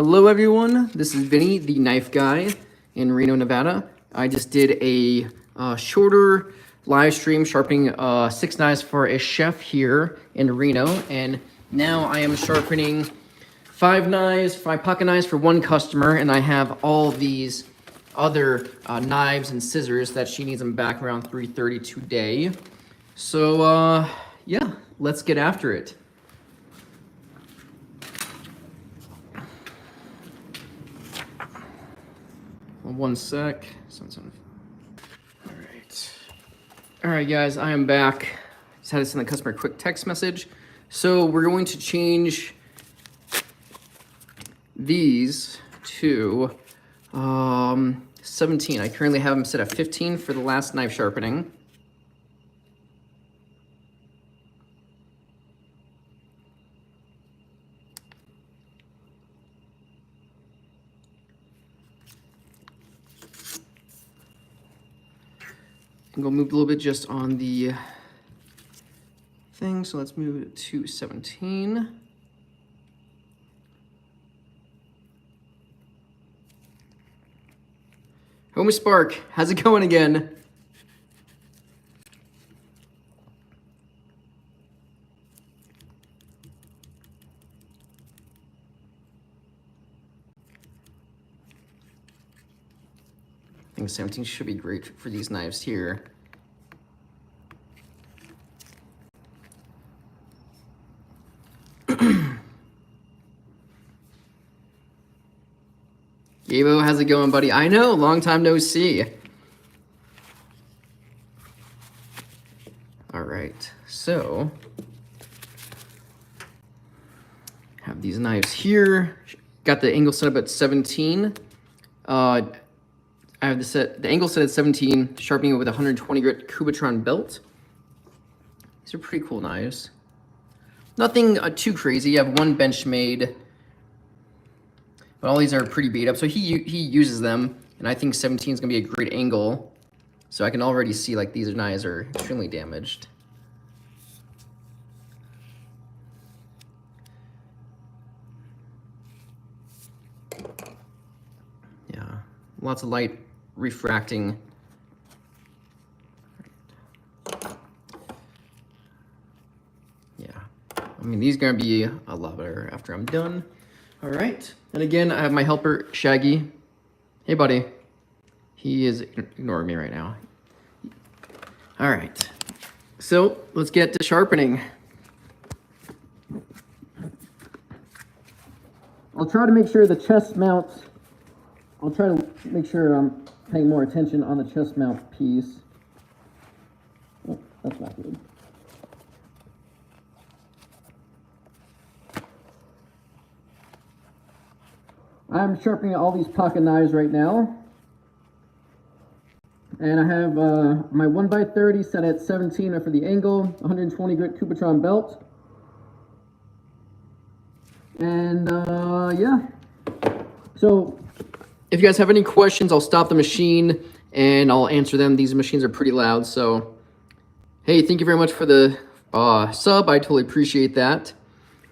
Hello everyone, this is Vinny, the knife guy in Reno, Nevada. I just did a shorter live stream sharpening 6 knives for a chef here in Reno, and now I am sharpening 5 pocket knives for one customer, and I have all these other knives and scissors that she needs them back around 3:30 today. So yeah, let's get after it. One sec. All right, guys, I am back. Just had to send the customer a quick text message. So we're going to change these to 17. I currently have them set at 15 for the last knife sharpening. I'm gonna move a little bit just on the thing, so let's move it to 17. Homie Spark, how's it going again? I think 17 should be great for these knives here. Gabo, how's it going, buddy? I know, long time no see. All right, so have these knives here. Got the angle set up at 17. I have the angle set at 17, sharpening it with a 120 grit Cubitron belt. These are pretty cool knives. Nothing too crazy. I have one Benchmade, but all these are pretty beat up. So he uses them, and I think 17 is gonna be a great angle. So I can already see like these knives are extremely damaged. Yeah, lots of light refracting. Yeah, I mean, these are gonna be a lot better after I'm done. All right, and again, I have my helper, Shaggy. Hey, buddy. He is ignoring me right now. All right, so let's get to sharpening. I'll try to make sure the chest mount, I'll try to make sure I'm paying more attention on the chest mount piece. Oh, that's not good. I'm sharpening all these pocket knives right now. And I have my 1x30 set at 17 for the angle, 120 grit Cubitron belt. And yeah. So if you guys have any questions, I'll stop the machine and I'll answer them. These machines are pretty loud. So, hey, thank you very much for the sub. I totally appreciate that.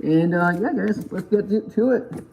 And yeah, guys, let's get to it.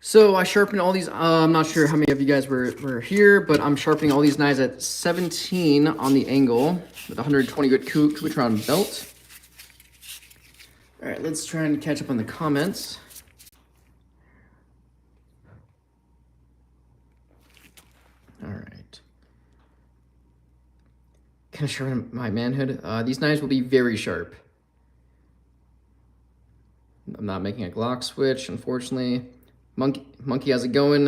So I sharpened all these, I'm not sure how many of you guys were here, but I'm sharpening all these knives at 17 on the angle with 120 grit Cubitron belt. All right, let's try and catch up on the comments. All right. Can I sharpen my manhood? These knives will be very sharp. I'm not making a Glock switch, unfortunately. Monkey, how's it going?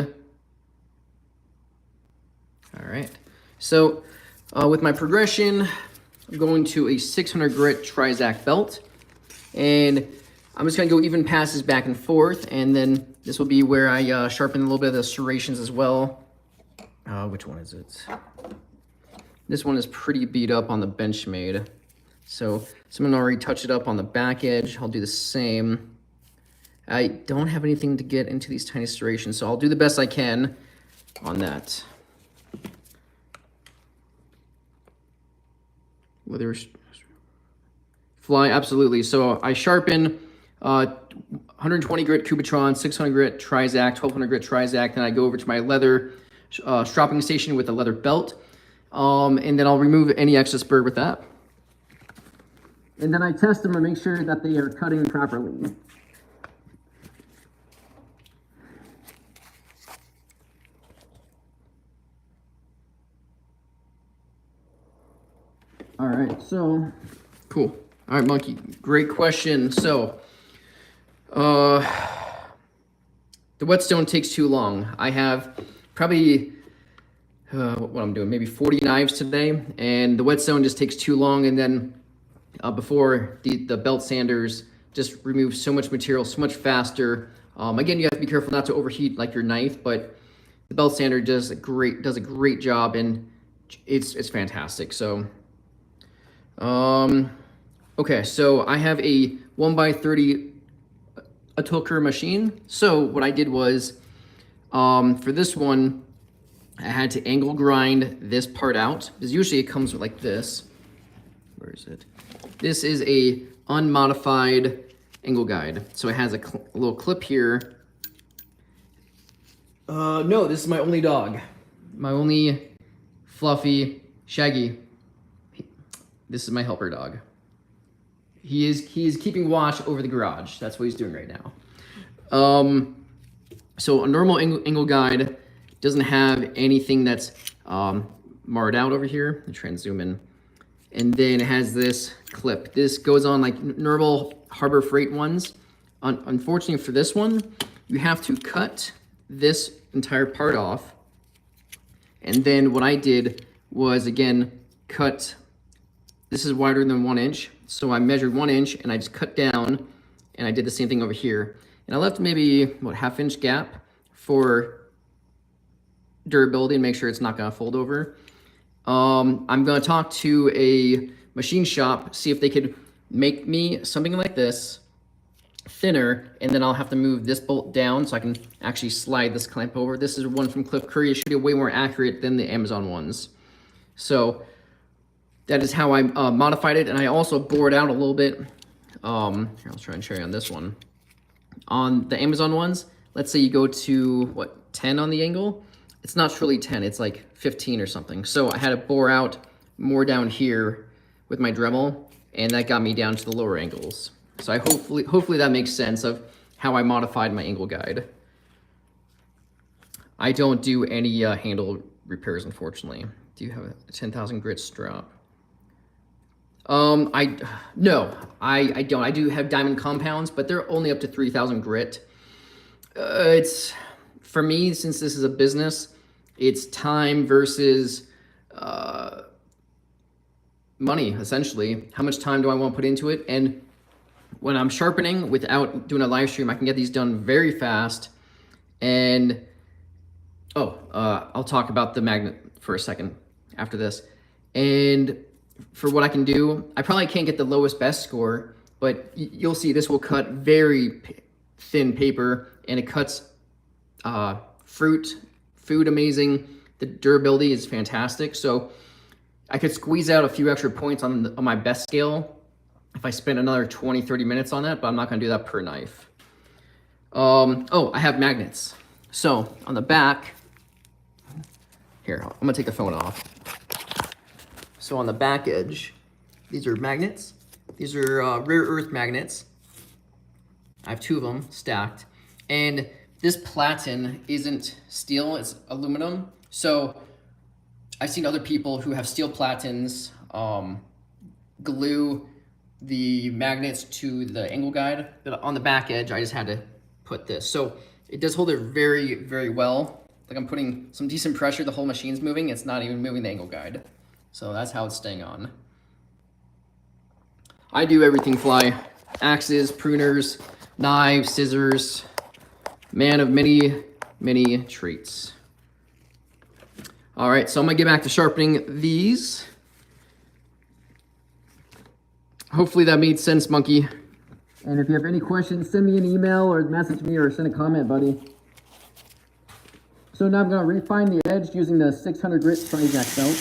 All right. So with my progression, I'm going to a 600 grit Trizac belt. And I'm just going to go even passes back and forth. And then this will be where I sharpen a little bit of the serrations as well. Which one is it? This one is pretty beat up on the Benchmade. So someone already touched it up on the back edge. I'll do the same. I don't have anything to get into these tiny serrations, so I'll do the best I can on that. Whether fly, absolutely. So I sharpen 120 grit Cubitron, 600 grit Trizac, 1200 grit Trizac. Then I go over to my leather stropping station with a leather belt. And then I'll remove any excess burr with that. And then I test them to make sure that they are cutting properly. All right, so cool. All right, Monkey, great question. So, the whetstone takes too long. I have probably, what I'm doing, maybe 40 knives today, and the whetstone just takes too long. And then before the belt sanders just remove so much material so much faster. Again, you have to be careful not to overheat like your knife, but the belt sander does a great job, and it's fantastic. So. Okay, so I have a 1x30 a Tilker machine. So what I did was, for this one, I had to angle grind this part out, because usually it comes like this. Where is it? This is a unmodified angle guide. So it has a little clip here. No, this is my only dog. My only fluffy, shaggy. This is my helper dog. He is keeping watch over the garage. That's what he's doing right now. So a normal angle guide doesn't have anything that's marred out over here. I'll try and zoom in. And then it has this clip. This goes on like normal Harbor Freight ones. Unfortunately for this one, you have to cut this entire part off. And then what I did was, again, cut. This is wider than 1 inch, so I measured 1 inch and I just cut down, and I did the same thing over here. And I left maybe, what, half-inch gap for durability and make sure it's not gonna fold over. I'm gonna talk to a machine shop, see if they could make me something like this, thinner, and then I'll have to move this bolt down so I can actually slide this clamp over. This is one from Cliff Curry. It should be way more accurate than the Amazon ones. So that is how I modified it, and I also bored out a little bit. Here, I'll try and show you on this one. On the Amazon ones, let's say you go to, what, 10 on the angle? It's not truly 10, it's like 15 or something. So I had to bore out more down here with my Dremel, and that got me down to the lower angles. So hopefully that makes sense of how I modified my angle guide. I don't do any handle repairs, unfortunately. Do you have a 10,000 grit strap? No, I don't. I do have diamond compounds, but they're only up to 3,000 grit. It's, for me, since this is a business, it's time versus money, essentially. How much time do I want to put into it? And when I'm sharpening without doing a live stream, I can get these done very fast. And, I'll talk about the magnet for a second after this. And for what I can do, I probably can't get the lowest best score, but you'll see this will cut very thin paper, and it cuts food amazing. The durability is fantastic. So I could squeeze out a few extra points on my best scale if I spend another 20, 30 minutes on that, but I'm not gonna do that per knife. I have magnets. So on the back, here, I'm gonna take the phone off. So on the back edge, these are magnets. These are rare earth magnets. I have 2 of them stacked. And this platen isn't steel, it's aluminum. So I've seen other people who have steel platens glue the magnets to the angle guide, but on the back edge, I just had to put this. So it does hold it very, very well. Like I'm putting some decent pressure, the whole machine's moving, it's not even moving the angle guide. So that's how it's staying on. I do everything fly. Axes, pruners, knives, scissors. Man of many, many traits. All right, so I'm gonna get back to sharpening these. Hopefully that made sense, Monkey. And if you have any questions, send me an email or message me or send a comment, buddy. So now I'm gonna refine the edge using the 600 grit tri-jack belt.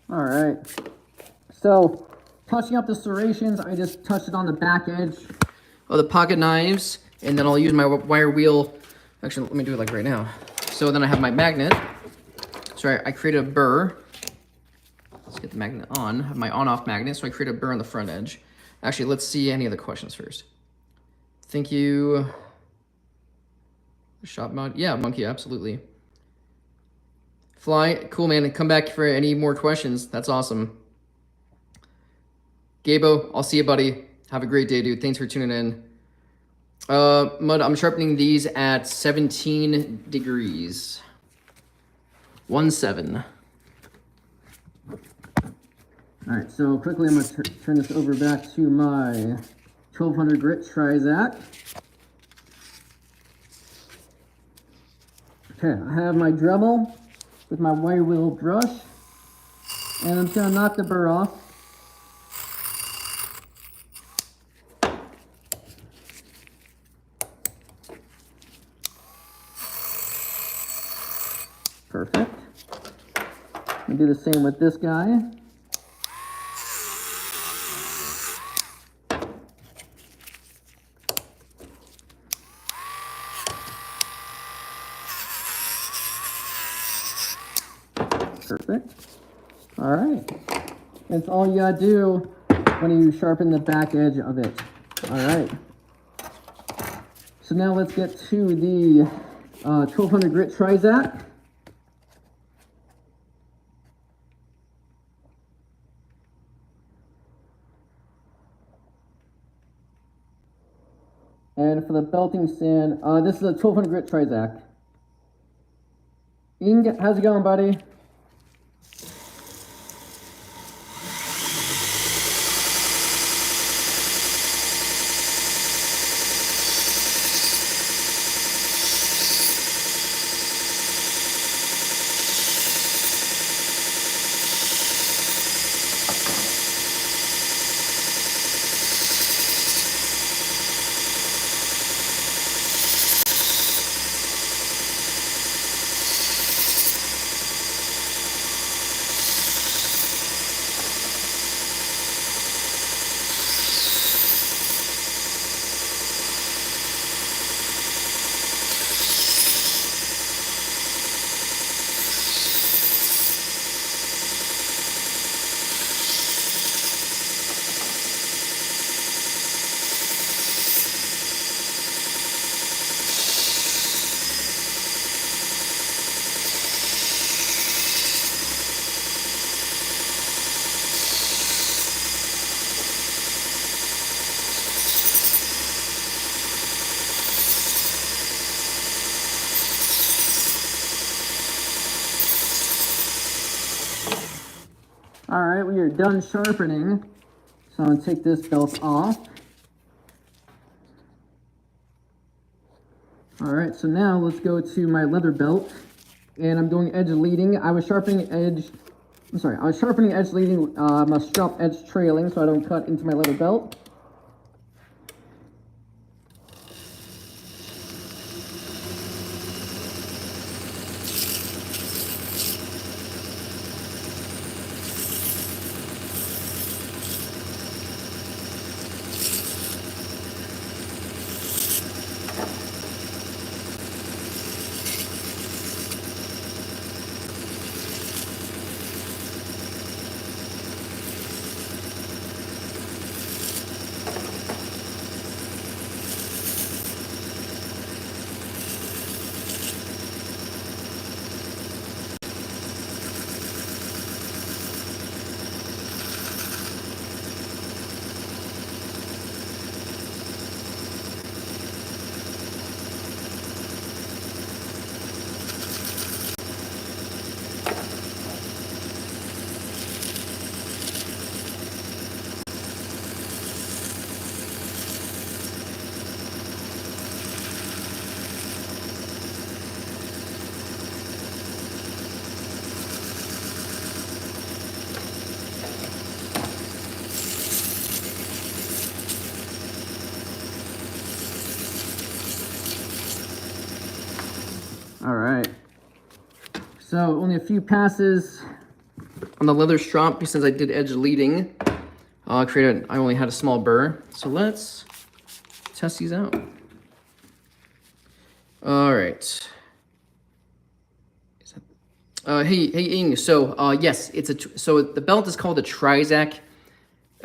All right, so touching up the serrations, I just touched it on the back edge of the pocket knives, and then I'll use my wire wheel. Actually, let me do it like right now. So then I have my magnet. So I created a burr. Let's get the magnet on. I have my on-off magnet, so I created a burr on the front edge. Actually, let's see any of the questions first. Thank you. Shop mod, yeah, Monkey, absolutely. Fly, cool, man. Come back for any more questions. That's awesome. Gabo, I'll see you, buddy. Have a great day, dude. Thanks for tuning in. Mud, I'm sharpening these at 17 degrees. 17. All right, so quickly I'm gonna turn this over back to my 1200 grit Trizac. Okay, I have my Dremel. with my wire wheel brush. And I'm just gonna knock the burr off. Perfect. And do the same with this guy. Perfect. All right. That's all you gotta do when you sharpen the back edge of it. All right. So now let's get to the 1200 grit Trizac. And for the belting sand, this is a 1200 grit Trizac. Ing, how's it going, buddy? All right, we are done sharpening. So I'm gonna take this belt off. All right, so now let's go to my leather belt, and I'm doing edge leading. I was sharpening edge leading, my strap edge trailing so I don't cut into my leather belt. All right, so only a few passes on the leather strap since I did edge leading. I only had a small burr, so let's test these out. All right. Hey Ing. So yes, so the belt is called a Trizac.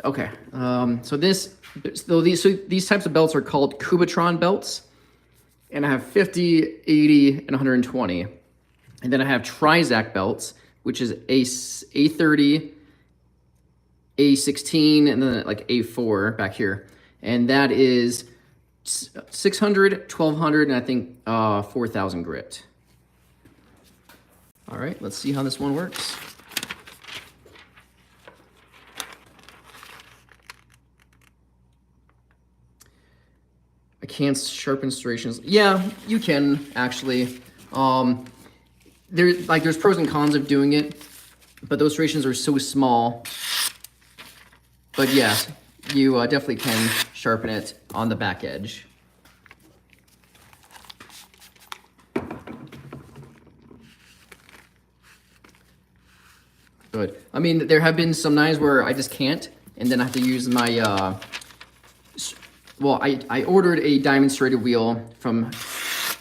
Okay. So these types of belts are called Kubatron belts. And I have 50, 80, and 120. And then I have Trizac belts, which is A30, A16, and then like A4 back here. And that is 600, 1200, and I think 4000 grit. All right, let's see how this one works. I can't sharpen serrations. Yeah, you can actually. there's pros and cons of doing it, but those serrations are so small. But yes, you definitely can sharpen it on the back edge. Good. I mean, there have been some knives where I just can't, and then I have to use my, well, I ordered a diamond serrated wheel from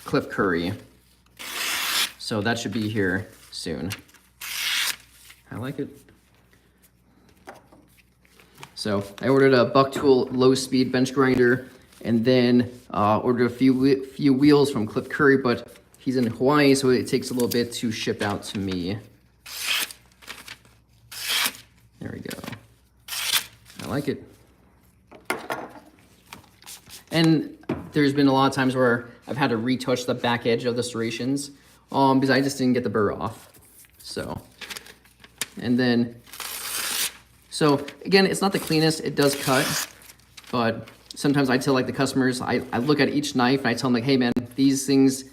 Cliff Curry. So that should be here soon. I like it. So I ordered a Buck Tool low speed bench grinder, and then ordered a few wheels from Cliff Curry, but he's in Hawaii, so it takes a little bit to ship out to me. There we go. I like it. And there's been a lot of times where I've had to retouch the back edge of the serrations because I just didn't get the burr off. So, and then, so again, it's not the cleanest, it does cut, but sometimes I tell like the customers, I look at each knife and I tell them like, hey man, these things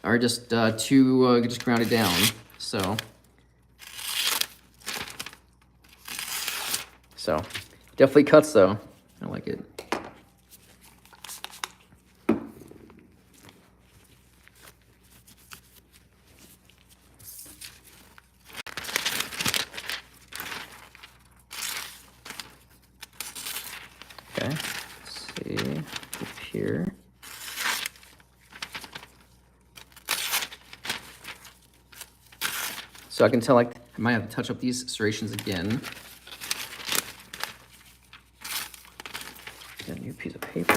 are just too just grounded down. So definitely cuts though. I like it. Okay, let's see up here. So I can tell like I might have to touch up these serrations again. Get a new piece of paper.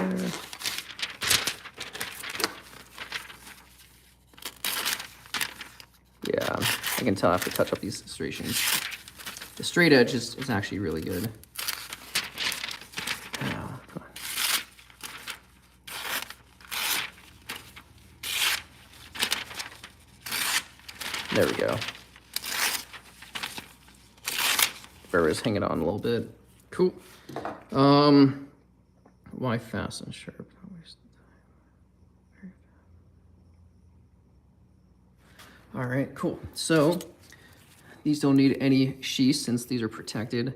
Yeah, I can tell I have to touch up these serrations. The straight edge is actually really good. There we go. Burr is hanging on a little bit. Cool. Why fast and sharp? All right, cool. So these don't need any sheaths since these are protected.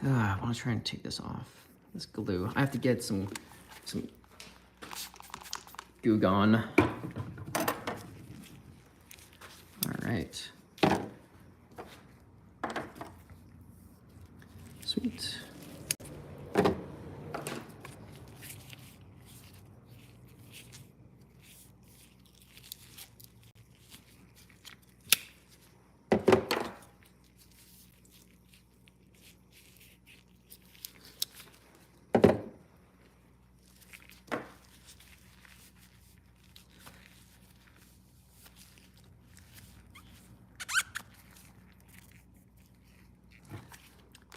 I want to try and take this off. This glue. I have to get some Goo Gone. All right. Sweet.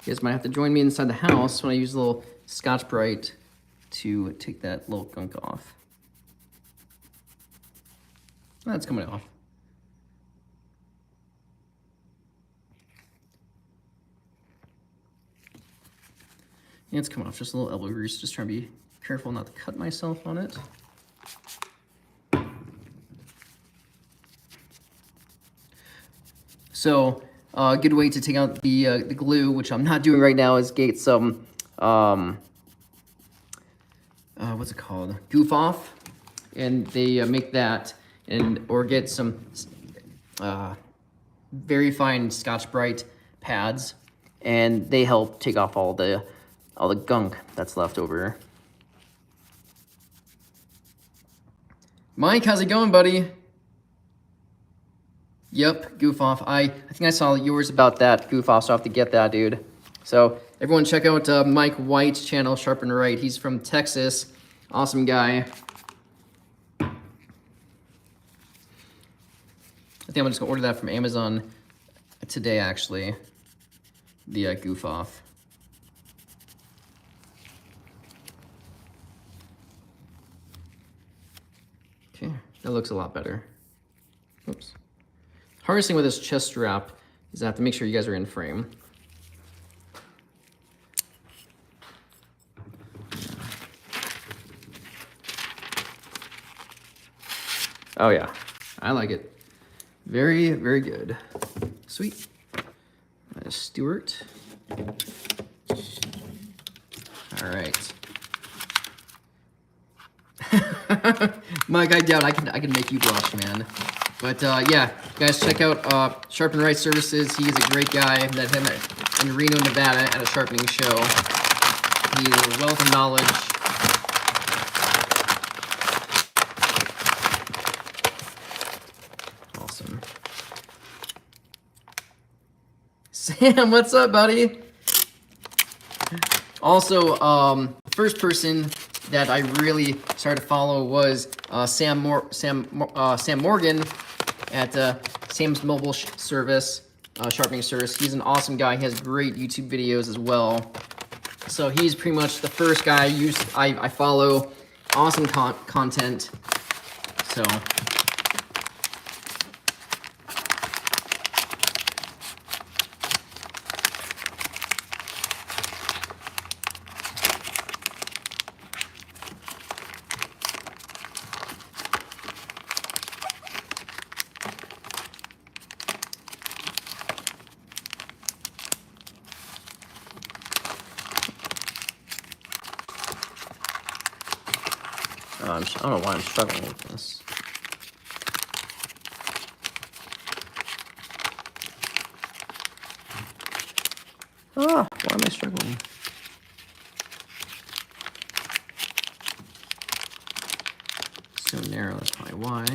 You guys might have to join me inside the house when I use a little Scotch-Brite to take that little gunk off. That's coming off. Yeah, it's coming off, just a little elbow grease. Just trying to be careful not to cut myself on it. So, a good way to take out the glue, which I'm not doing right now, is get some, what's it called? Goof Off. And they make that, or get some very fine Scotch-Brite pads, and they help take off all the gunk that's left over. Mike, how's it going, buddy? Yep, Goof Off. I think I saw yours about that Goof Off, so I have to get that, dude. So everyone check out Mike White's channel, Sharpen Right. He's from Texas. Awesome guy. I think I'm just gonna order that from Amazon today, actually. The Goof Off. Okay, that looks a lot better. Oops. Hardest thing with this chest strap is I have to make sure you guys are in frame. Oh yeah, I like it. Very, very good. Sweet. Stuart. All right. Mike, I doubt I can make you blush, man. But yeah, guys, check out Sharpen Right Services. He is a great guy. Met him in Reno, Nevada at a sharpening show. He's a wealth of knowledge. Awesome. Sam, what's up, buddy? Also, first person that I really started to follow was Sam Morgan at Sam's Mobile Service, Sharpening Service. He's an awesome guy. He has great YouTube videos as well. So he's pretty much the first guy I follow. Awesome content. So. I don't know why I'm struggling with this. Why am I struggling? So narrow, that's probably why.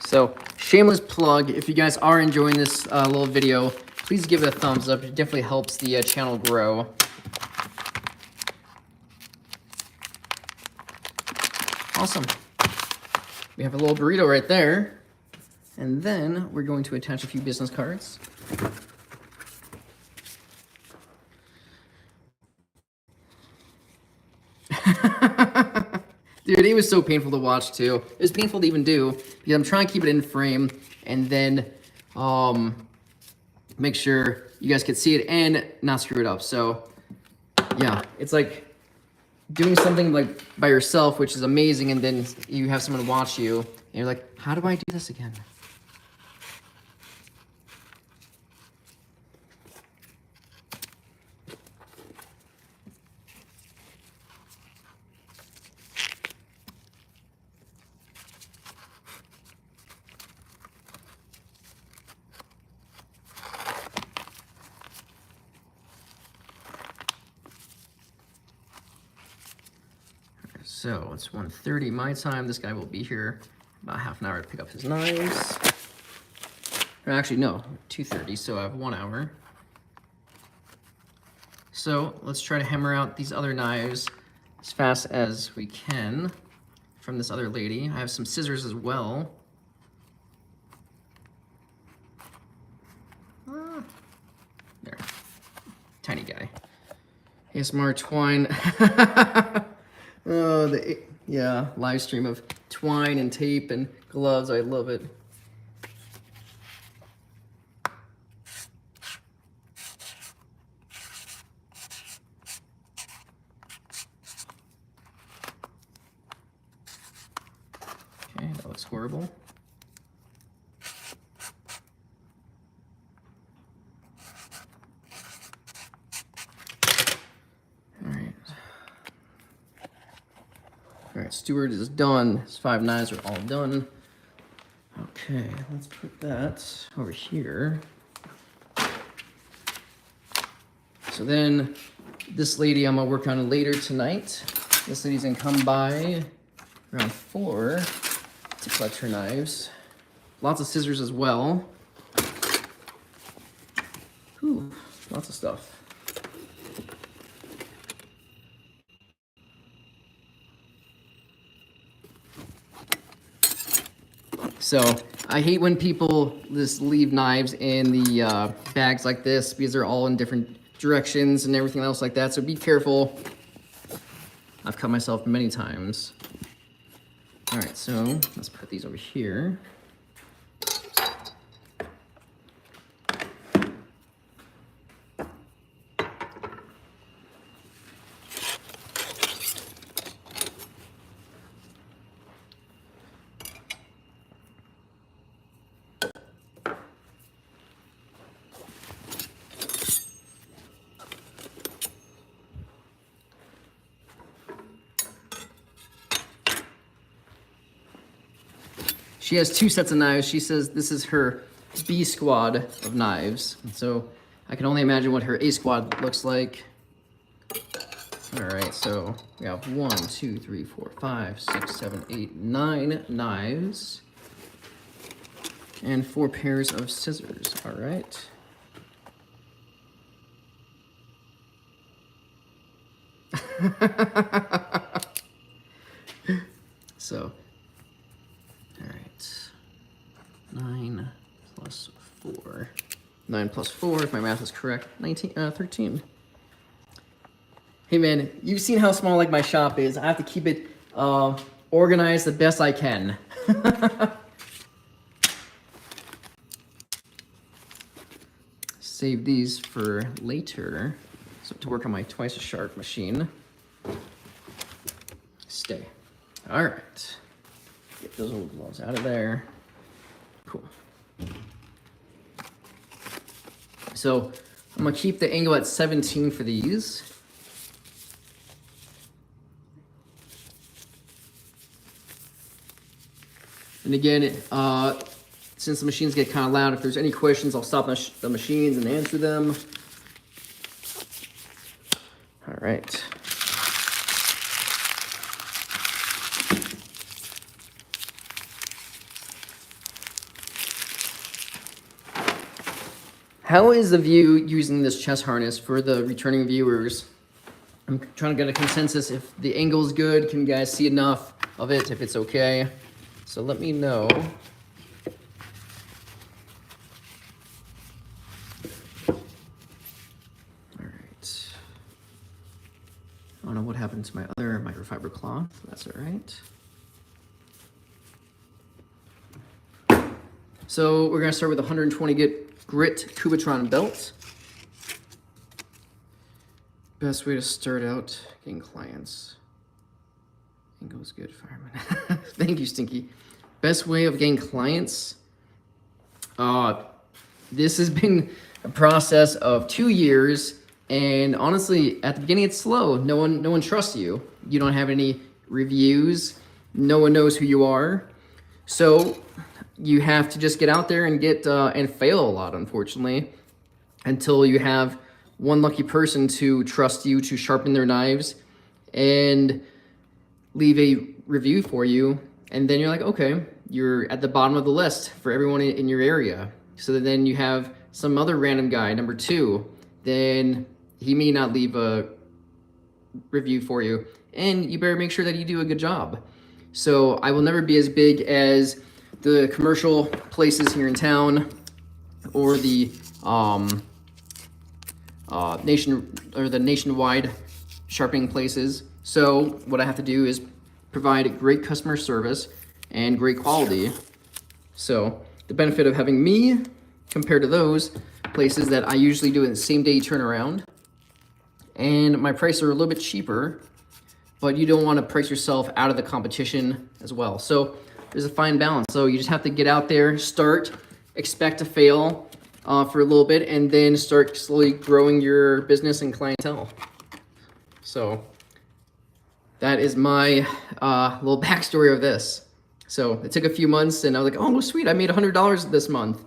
So, shameless plug, if you guys are enjoying this little video, please give it a thumbs up. It definitely helps the channel grow. Awesome. We have a little burrito right there. And then we're going to attach a few business cards. Dude, it was so painful to watch too. It was painful to even do because I'm trying to keep it in frame and then make sure you guys can see it and not screw it up. So yeah, it's like doing something like by yourself, which is amazing, and then you have someone watch you and you're like, how do I do this again? So it's 1:30 my time. This guy will be here about half an hour to pick up his knives. Or actually, no, 2:30, so I have 1 hour. So let's try to hammer out these other knives as fast as we can from this other lady. I have some scissors as well. There, tiny guy. ASMR twine. Oh, yeah, live stream of twine and tape and gloves. I love it. Okay, that looks horrible. All right, Stuart is done. His 5 knives are all done. Okay, let's put that over here. So then this lady I'm gonna work on later tonight. This lady's gonna come by around 4 to collect her knives. Lots of scissors as well. Ooh, lots of stuff. So I hate when people just leave knives in the bags like this because they're all in different directions and everything else like that. So be careful. I've cut myself many times. All right, so let's put these over here. She has 2 sets of knives. She says this is her B squad of knives. And so I can only imagine what her A squad looks like. All right, so we have 1, 2, 3, 4, 5, 6, 7, 8, 9 knives. And 4 pairs of scissors, all right. So, all right, 9 plus 4. 9 plus 4, if my math is correct, 13. Hey man, you've seen how small like my shop is. I have to keep it organized the best I can. Save these for later, so to work on my twice as sharp machine. Stay. All right. Get those old gloves out of there. Cool. So I'm gonna keep the angle at 17 for these. And again, since the machines get kind of loud, if there's any questions, I'll stop the machines and answer them. All right. How is the view using this chest harness for the returning viewers? I'm trying to get a consensus if the angle is good. Can you guys see enough of it, if it's okay? So let me know. All right. I don't know what happened to my other microfiber cloth. That's all right. So we're gonna start with 120 grit Kubatron belt. Best way to start out getting clients. Angle's good, fireman. Thank you, Stinky. Best way of getting clients. This has been a process of 2 years, and honestly, at the beginning it's slow. No one trusts you. You don't have any reviews. No one knows who you are. So you have to just get out there and get and fail a lot, unfortunately, until you have one lucky person to trust you to sharpen their knives and leave a review for you. And then you're like, okay, you're at the bottom of the list for everyone in your area. So then you have some other random guy, number 2, then he may not leave a review for you. And you better make sure that you do a good job. So I will never be as big as the commercial places here in town or the nationwide sharpening places. So what I have to do is provide great customer service and great quality. So the benefit of having me compared to those places that I usually do in the same day turnaround, and my prices are a little bit cheaper, but you don't want to price yourself out of the competition as well. So there's a fine balance. So you just have to get out there, start, expect to fail for a little bit, and then start slowly growing your business and clientele. So that is my little backstory of this. So it took a few months, and I was like, oh, sweet, I made $100 this month.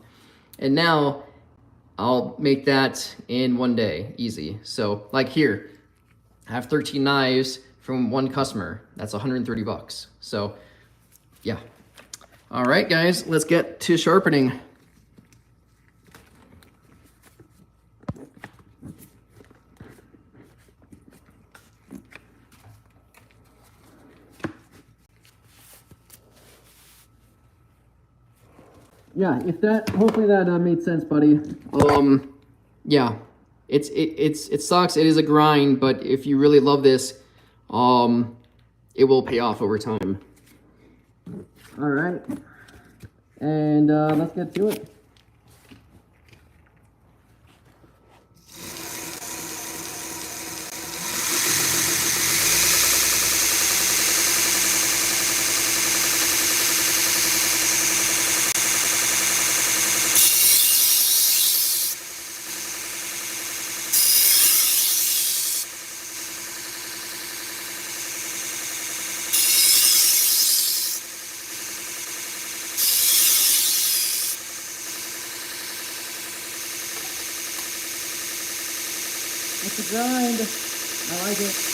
And now I'll make that in one day, easy. So like here, I have 13 knives from one customer. That's 130 bucks. So yeah. All right, guys, let's get to sharpening. Yeah, hopefully that made sense, buddy. Yeah, it sucks. It is a grind, but if you really love this, it will pay off over time. All right, and let's get to it. It's a grind. I like it.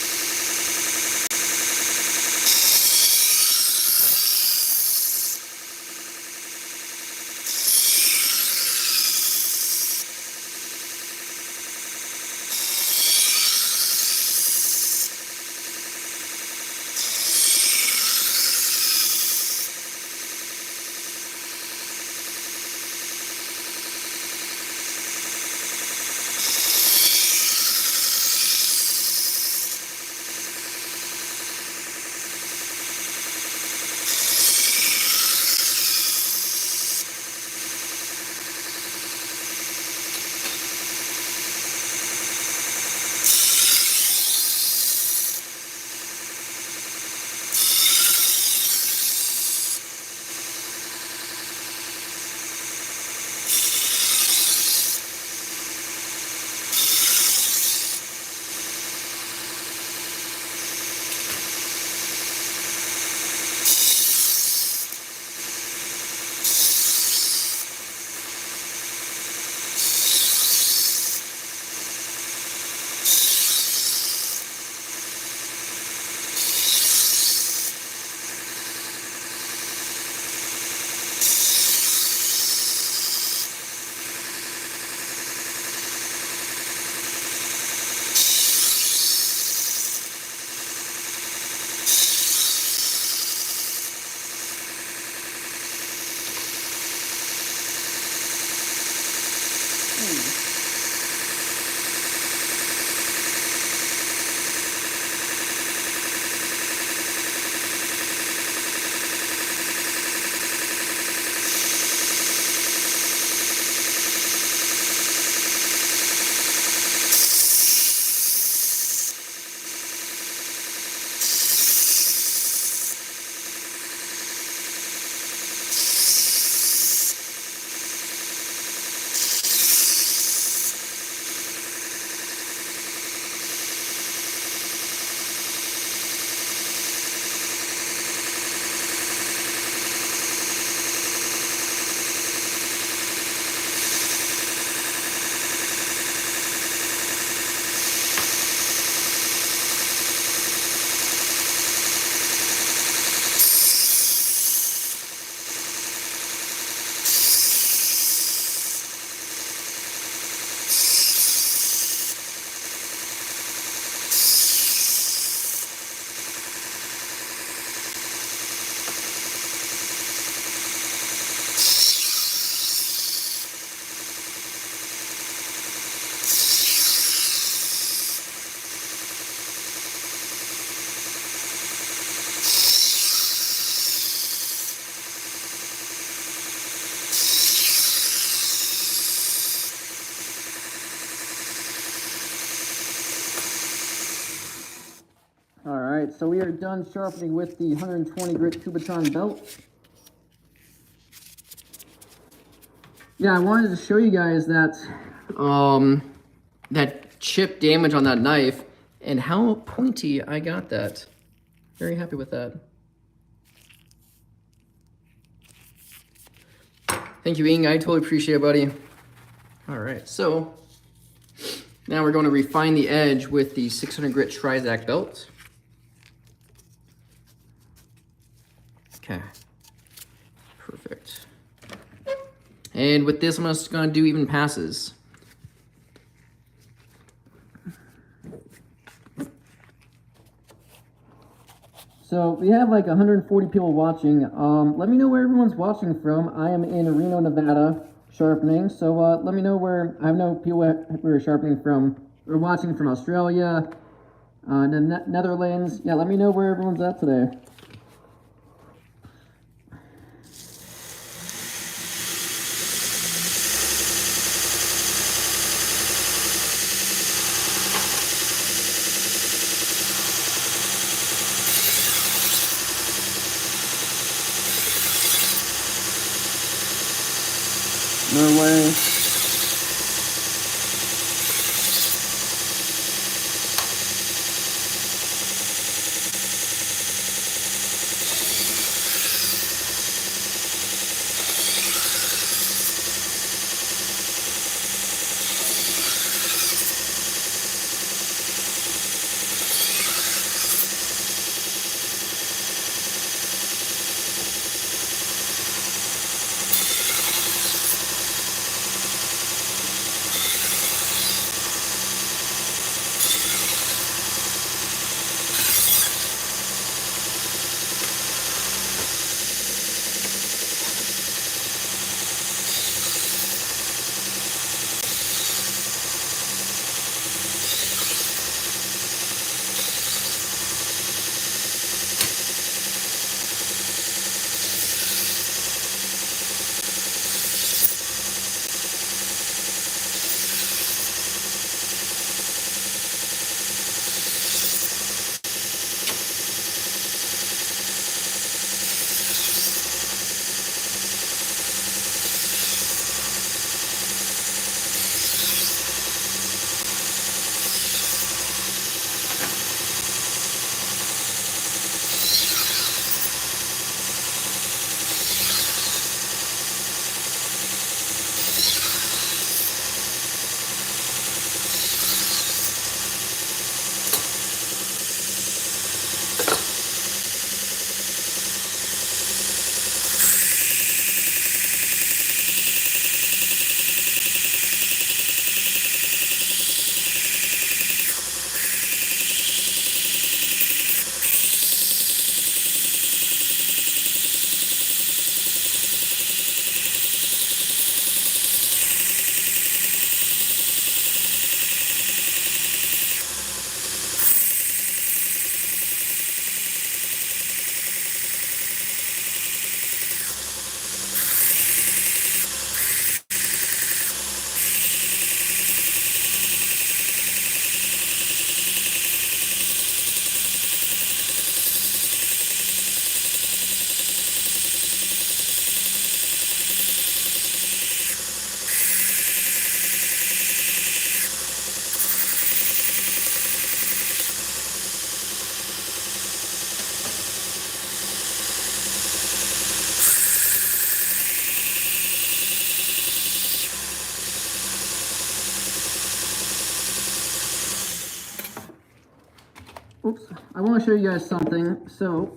All right, so we are done sharpening with the 120 grit Kubotan belt. Yeah, I wanted to show you guys that that chip damage on that knife and how pointy I got that. Very happy with that. Thank you, Ing. I totally appreciate it, buddy. All right, so now we're going to refine the edge with the 600 grit Trizac belt. And with this, I'm just gonna do even passes. So we have like 140 people watching. Let me know where everyone's watching from. I am in Reno, Nevada, sharpening. So let me know where. I know people who are sharpening from, or watching from Australia, the Netherlands. Yeah, let me know where everyone's at today. Norway. Oops, I want to show you guys something. So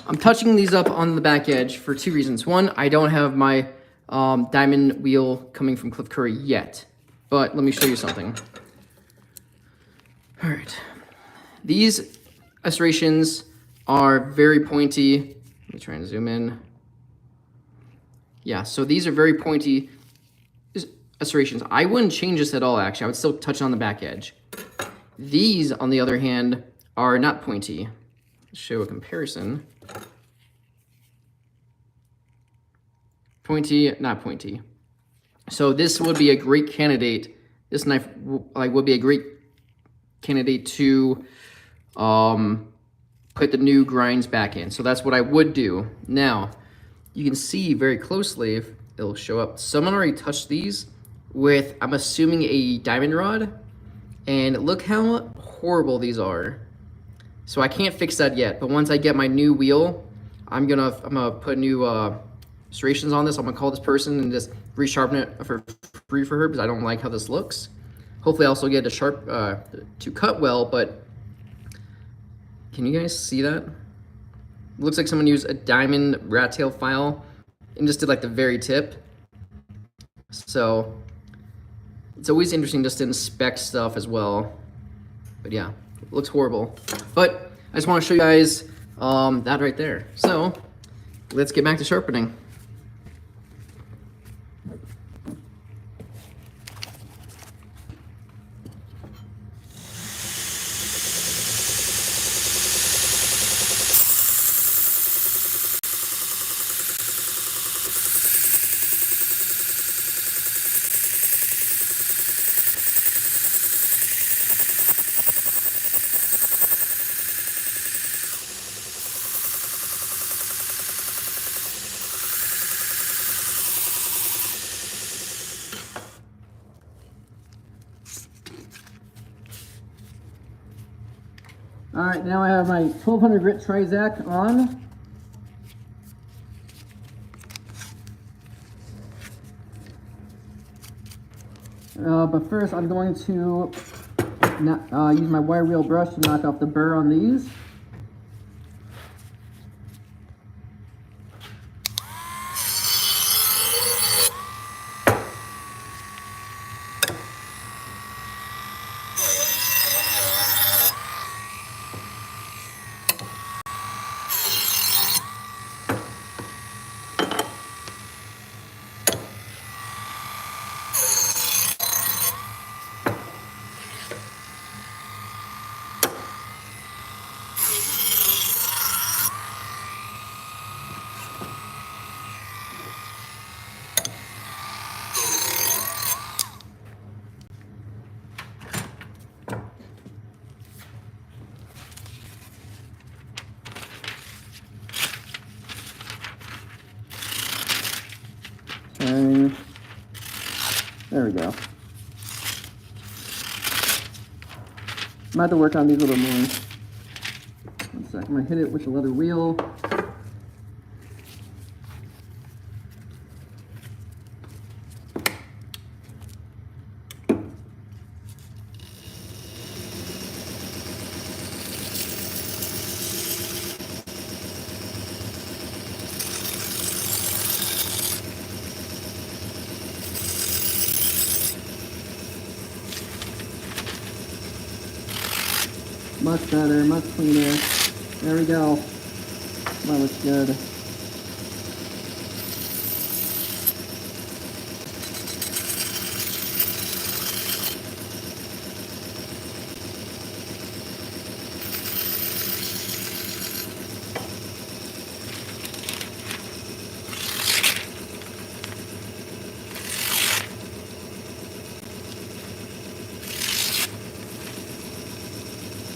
I'm touching these up on the back edge for two reasons. One, I don't have my diamond wheel coming from Cliff Curry yet, but let me show you something. All right, these serrations are very pointy. Let me try and zoom in. Yeah, so these are very pointy serrations. I wouldn't change this at all, actually. I would still touch on the back edge. These, on the other hand, are not pointy. Let's show a comparison. Pointy, not pointy. So this would be a great candidate. This knife would be a great candidate to put the new grinds back in. So that's what I would do. Now, you can see very closely, if it'll show up, someone already touched these with, I'm assuming, a diamond rod. And look how horrible these are. So I can't fix that yet, but once I get my new wheel, I'm gonna put new serrations on this. I'm gonna call this person and just resharpen it for free for her because I don't like how this looks. Hopefully I also get a sharp to cut well, but can you guys see that? It looks like someone used a diamond rat tail file and just did like the very tip. So it's always interesting just to inspect stuff as well. But yeah, it looks horrible. But I just want to show you guys that right there. So let's get back to sharpening. All right, now I have my 1200 grit Trizac on. But first I'm going to use my wire wheel brush to knock off the burr on these. There we go. I'm about to work on these a little more. One sec, I'm gonna hit it with the leather wheel. Much better, much cleaner. There we go. That looks good.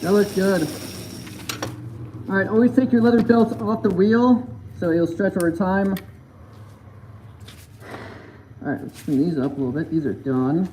That looks good. All right, always take your leather belt off the wheel so it'll stretch over time. All right, let's clean these up a little bit. These are done.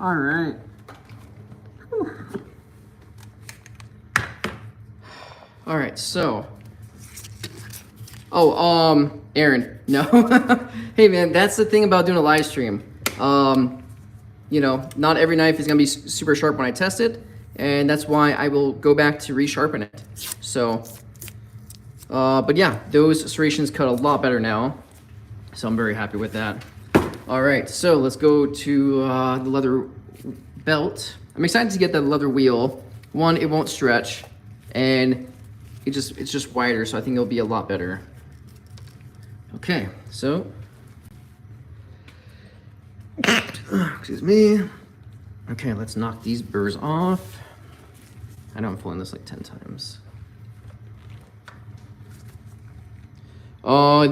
All right. All right, so. Oh, Aaron, no. Hey man, that's the thing about doing a live stream. You know, not every knife is gonna be super sharp when I test it, and that's why I will go back to resharpen it. So, but yeah, those serrations cut a lot better now, so I'm very happy with that. All right, so let's go to the leather belt. I'm excited to get the leather wheel. One, it won't stretch, and it's just wider, so I think it'll be a lot better. Okay, so excuse me. Okay, let's knock these burrs off. I know I'm pulling this like 10 times.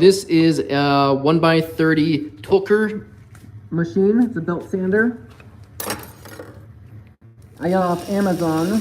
This is a 1x30 Tulker machine. It's a belt sander. I got off Amazon.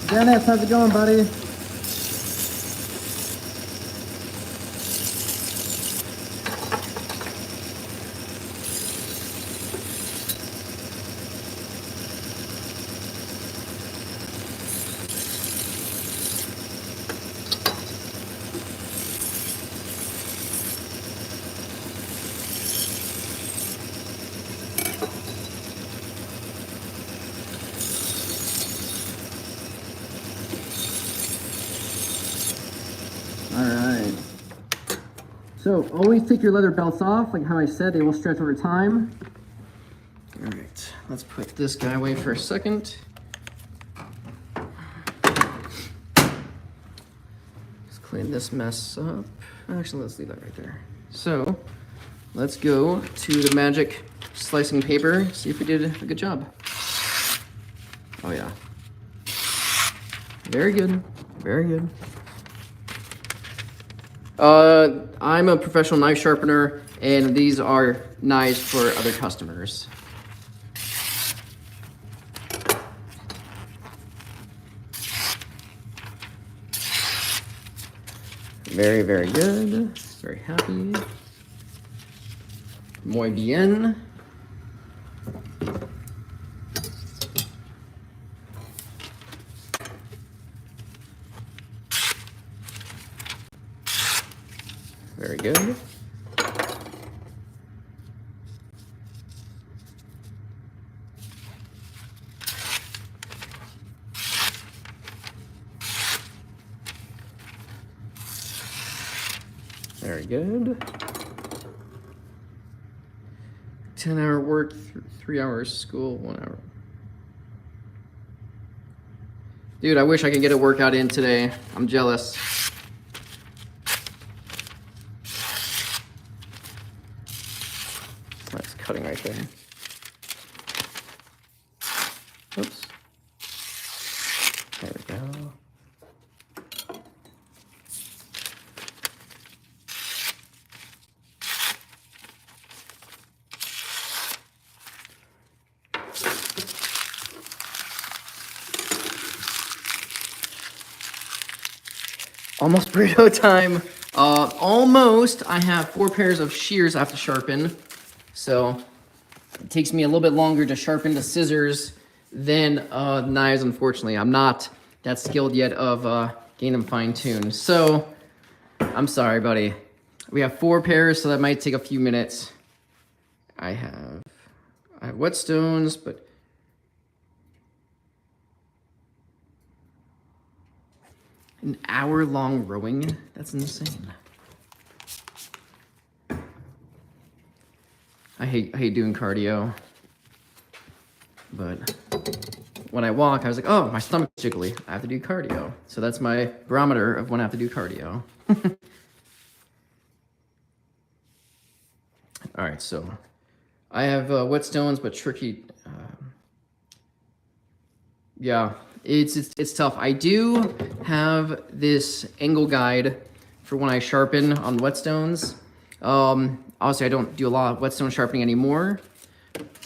Dennis, how's it going, buddy? Alright. So always take your leather belts off, like how I said, they will stretch over time. Alright, let's put this guy away for a second. Let's clean this mess up. Actually, let's leave that right there. So, let's go to the magic slicing paper, see if we did a good job. Oh yeah. Very good, very good. I'm a professional knife sharpener, and these are knives for other customers. Very, very good. Very happy. Muy bien. Very good. Very good. 10-hour work, 3 hours school, 1 hour. Dude, I wish I could get a workout in today. I'm jealous. That's cutting right there. Oops. There we go. Almost burrito time. Almost. I have 4 pairs of shears I have to sharpen. So it takes me a little bit longer to sharpen the scissors than knives, unfortunately. I'm not that skilled yet of getting them fine-tuned. So I'm sorry, buddy. We have 4 pairs, so that might take a few minutes. I have whetstones, but an hour-long rowing? That's insane. I hate doing cardio. But when I walk, I was like, oh, my stomach's jiggly. I have to do cardio. So that's my barometer of when I have to do cardio. All right, so I have whetstones, but tricky Yeah, it's tough. I do have this angle guide for when I sharpen on whetstones. Obviously, I don't do a lot of whetstone sharpening anymore,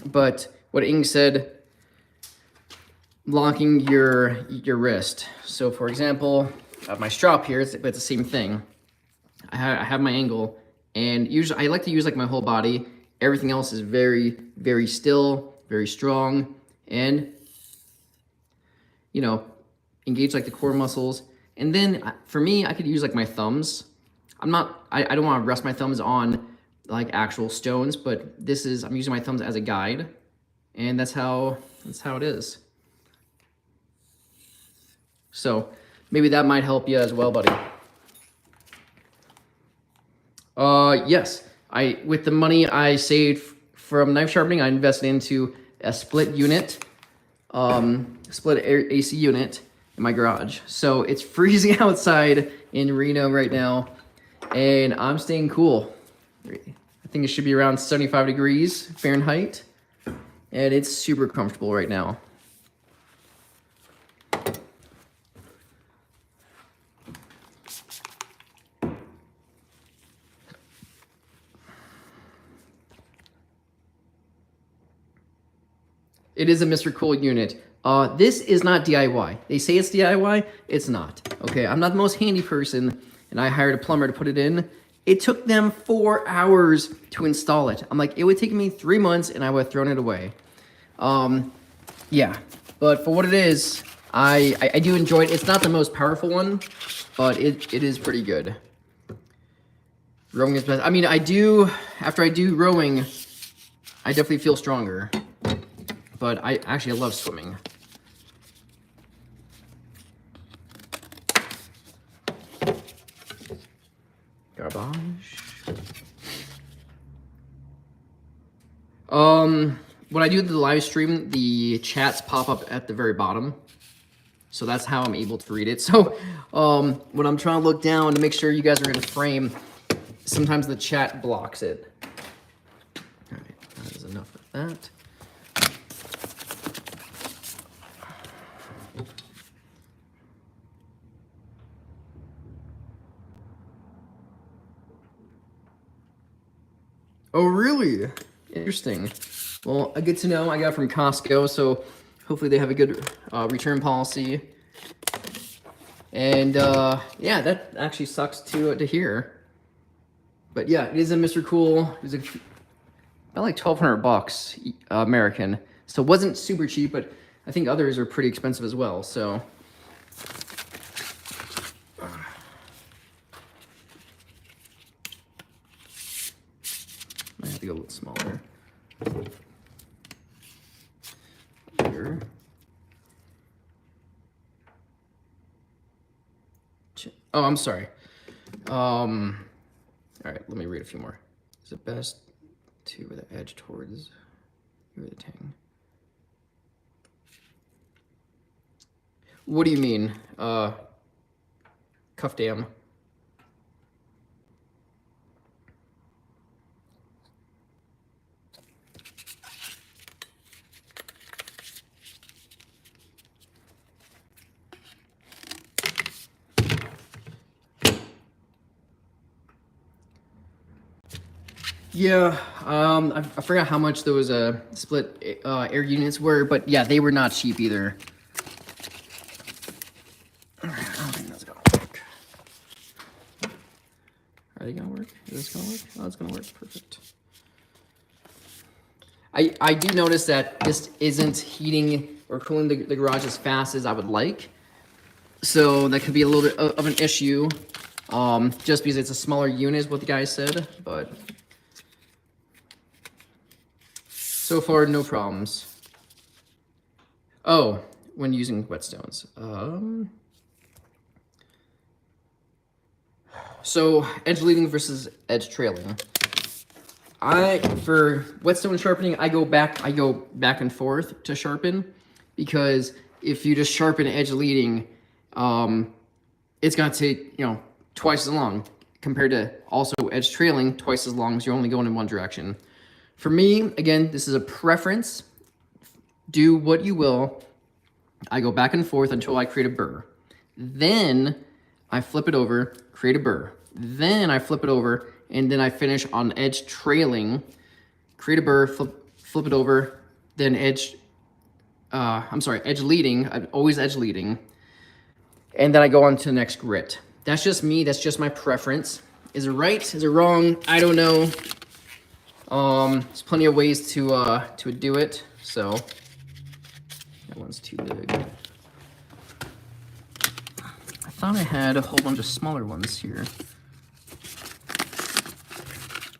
but what Ing said, locking your wrist. So, for example, I have my strop here, but it's the same thing. I have my angle, and usually I like to use like my whole body. Everything else is very, very still, very strong, and you know, engage like the core muscles. And then for me, I could use like my thumbs. I don't want to rest my thumbs on like actual stones, but I'm using my thumbs as a guide, and that's how it is. So maybe that might help you as well, buddy. Yes, with the money I saved from knife sharpening, I invested into a split unit, split AC unit in my garage. So it's freezing outside in Reno right now, and I'm staying cool. I think it should be around 75 degrees Fahrenheit, and it's super comfortable right now. It is a Mr. Cool unit. This is not DIY. They say it's DIY, it's not. Okay, I'm not the most handy person, and I hired a plumber to put it in. It took them 4 hours to install it. I'm like, it would take me 3 months, and I would have thrown it away. Yeah, but for what it is, I do enjoy it. It's not the most powerful one, but it is pretty good. Rowing is best. I mean, after I do rowing, I definitely feel stronger. But I love swimming. Garbage. When I do the live stream, the chats pop up at the very bottom. So that's how I'm able to read it. So when I'm trying to look down to make sure you guys are in a frame, sometimes the chat blocks it. All right, that is enough of that. Oh, really? Interesting. Well, good to know. I got it from Costco, so hopefully they have a good return policy. And yeah, that actually sucks to hear. But yeah, it is a Mr. Cool. It was about like $1,200 American. So it wasn't super cheap, but I think others are pretty expensive as well. So. I have to go a little smaller. Here. Oh, I'm sorry. All right, let me read a few more. Is it best to with the edge towards the tang? What do you mean? Cuff dam. Yeah, I forgot how much those split air units were, but yeah, they were not cheap either. I don't think that's gonna work. Are they gonna work? Is this gonna work? Oh, it's gonna work. Perfect. I do notice that this isn't heating or cooling the garage as fast as I would like, so that could be a little bit of an issue. Just because it's a smaller unit is what the guy said, but. So far, no problems. Oh, when using whetstones. So edge leading versus edge trailing. For whetstone sharpening, I go back and forth to sharpen, because if you just sharpen edge leading, it's gonna take twice as long compared to also edge trailing twice as long as you're only going in one direction. For me, again, this is a preference. Do what you will. I go back and forth until I create a burr. Then I flip it over, create a burr. Then I flip it over, and then I finish on edge trailing, create a burr, flip it over, then edge, edge leading, always edge leading. And then I go on to the next grit. That's just me, that's just my preference. Is it right, is it wrong? I don't know. There's plenty of ways to do it, so. That one's too big. I thought I had a whole bunch of smaller ones here.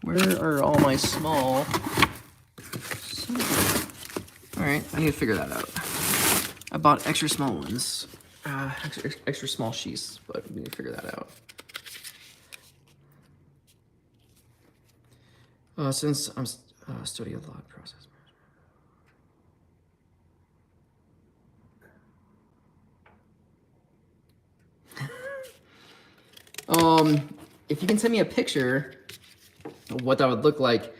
Where are all my small? All right, I need to figure that out. I bought extra small ones, extra small sheets, but we need to figure that out. Since I'm studying a lot process. If you can send me a picture of what that would look like,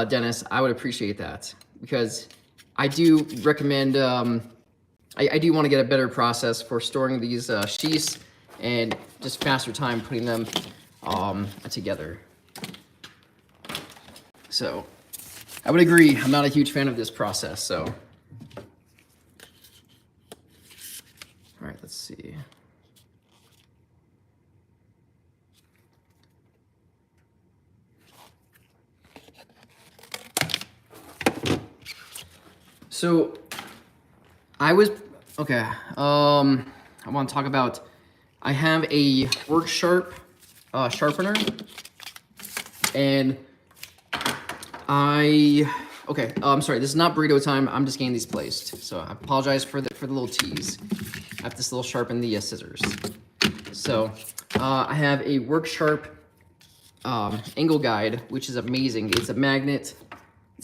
Dennis, I would appreciate that, because I do recommend, I do want to get a better process for storing these sheaths and just faster time putting them together. So I would agree, I'm not a huge fan of this process, so. All right, let's see. So I was, okay, I want to talk about, I have a work sharpener, and I'm sorry, this is not burrito time, I'm just getting these placed. So I apologize for the little tease. I have to still sharpen the scissors. So I have a work sharp angle guide, which is amazing. It's a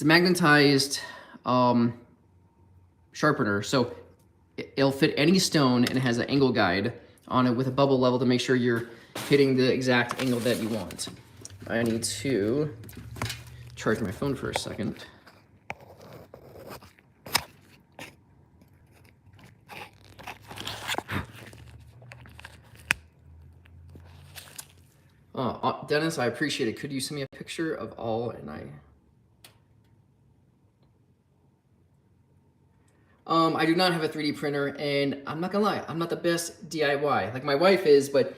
magnetized sharpener, so it'll fit any stone, and it has an angle guide on it with a bubble level to make sure you're hitting the exact angle that you want. I need to charge my phone for a second. Dennis, I appreciate it. Could you send me a picture of all, and I do not have a 3D printer, and I'm not gonna lie, I'm not the best DIY. Like my wife is, but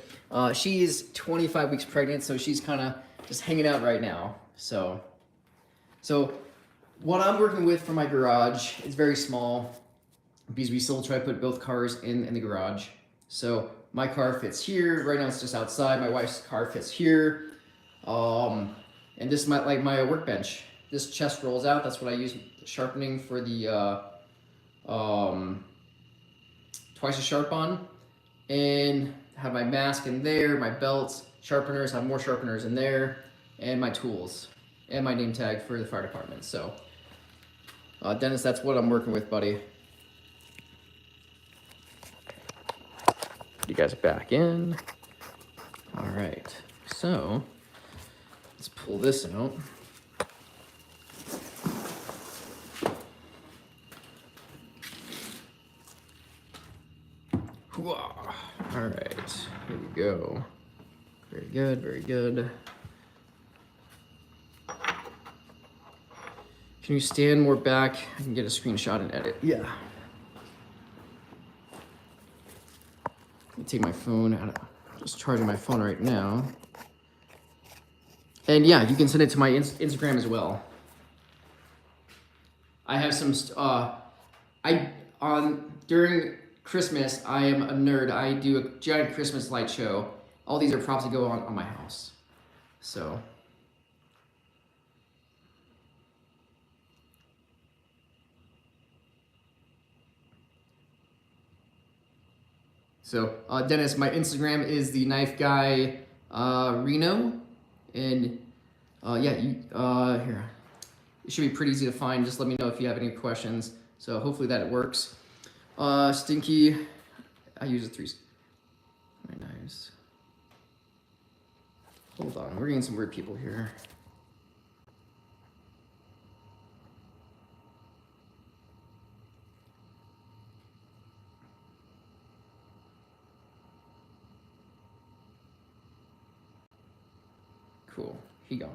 she's 25 weeks pregnant, so she's kind of just hanging out right now. So what I'm working with for my garage is very small, because we still try to put both cars in the garage. So my car fits here. Right now it's just outside. My wife's car fits here. And this is my workbench. This chest rolls out. That's what I use sharpening for the twice as sharp on. And have my mask in there, my belts, sharpeners, have more sharpeners in there, and my tools, and my name tag for the fire department. So Dennis, that's what I'm working with, buddy. You guys back in. All right, so let's pull this out. All right, here we go. Very good, very good. Can you stand more back? I can get a screenshot and edit. Yeah. Let me take my phone out. Just charging my phone right now. And yeah, you can send it to my Instagram as well. I have some, during Christmas, I am a nerd. I do a giant Christmas light show. All these are props that go on my house. So. So, Dennis, my Instagram is the knife guy, Reno. And yeah, here. It should be pretty easy to find. Just let me know if you have any questions. So hopefully that it works. Stinky, I use a 3. Very nice. Hold on, we're getting some weird people here. Cool. He gone.